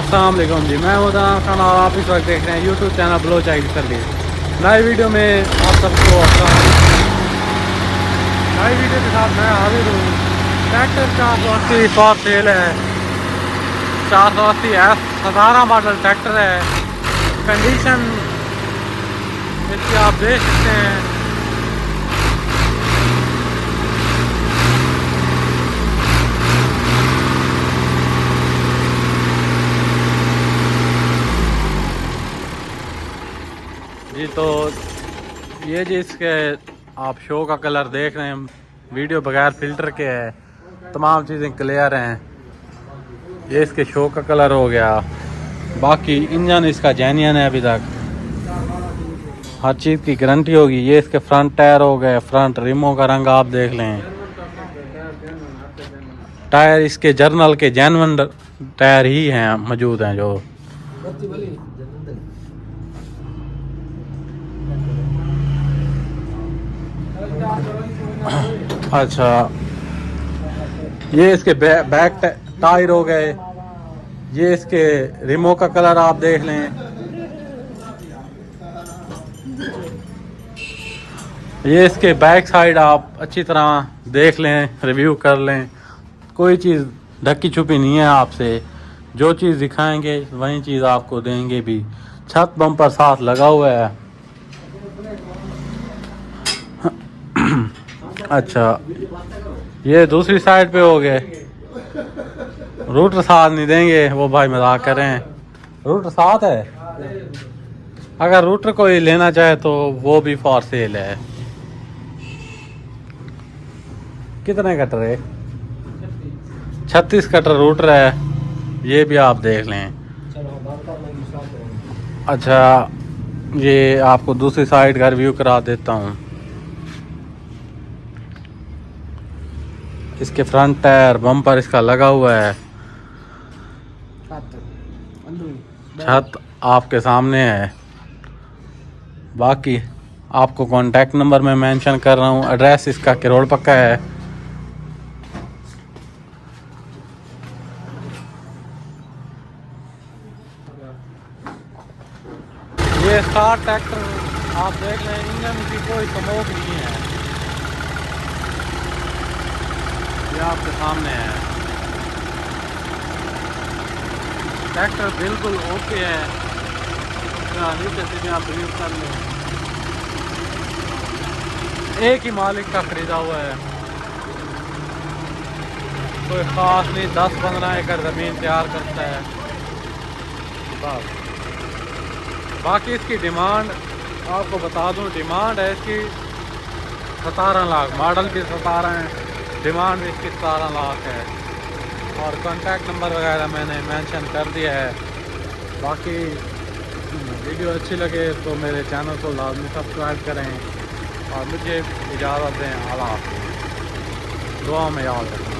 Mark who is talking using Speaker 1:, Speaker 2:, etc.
Speaker 1: अस्सलाम वालेकुम जी, मैं उमरान खान और आप इस वक्त देख रहे हैं YouTube channel Baloch ID service. नई वीडियो में आप सबको नई वीडियो के साथ मैं हाजिर हूँ। ट्रैक्टर 480 फॉर सेल है। 480 17 मॉडल ट्रैक्टर है। कंडीशन इसकी आप देख सकते हैं। जी तो ये जी इसके आप शो का कलर देख रहे हैं, वीडियो बगैर फिल्टर के है, तमाम चीज़ें क्लियर हैं। ये इसके शो का कलर हो गया। बाकी इंजन इसका जेन्युइन है, अभी तक हर चीज़ की गारंटी होगी। ये इसके फ्रंट टायर हो गए, फ्रंट रिमों का रंग आप देख लें। टायर इसके जर्नल के जेन्युइन टायर ही हैं, मौजूद हैं जो। अच्छा, ये इसके बैक टायर हो गए। ये इसके रिमो का कलर आप देख लें। ये इसके बैक साइड आप अच्छी तरह देख लें, रिव्यू कर लें। कोई चीज़ ढकी छुपी नहीं है आपसे। जो चीज़ दिखाएंगे वही चीज़ आपको देंगे भी। छत बम्पर साथ लगा हुआ है। अच्छा, ये दूसरी साइड पे हो गए। रूटर साथ नहीं देंगे, वो भाई मजाक कर रहे हैं। रूटर साथ है, अगर रूटर कोई लेना चाहे तो वो भी फॉर सेल है। कितने कटर है? 36 कटर रूटर है। ये भी आप देख लें। अच्छा, ये आपको दूसरी साइड का रिव्यू करा देता हूँ। इसके फ्रंट टायर बम्पर इसका लगा हुआ है। छत आपके सामने है। बाकी आपको कॉन्टैक्ट नंबर में मेंशन कर रहा हूँ। एड्रेस इसका किरोड़ पक्का है। ये 60 ट्रैक्टर आप देख लें, इंजन की कोई स्मोक नहीं है। ये आपके सामने है। ट्रैक्टर बिल्कुल ओके है। नीचे से आप रिव्यू कर लें। एक ही मालिक का खरीदा हुआ है, कोई ख़ास नहीं। 10-15 एकड़ ज़मीन तैयार करता है बस। बाकी इसकी डिमांड आपको बता दूं, डिमांड है इसकी 17 लाख। मॉडल भी 17 है, डिमांड भी इसकी 17 लाख है। और कॉन्टैक्ट नंबर वगैरह मैंने मेंशन कर दिया है। बाकी वीडियो अच्छी लगे तो मेरे चैनल को लाजमी सब्सक्राइब करें और मुझे इजाज़त दें। आला दुआ में याद रखें।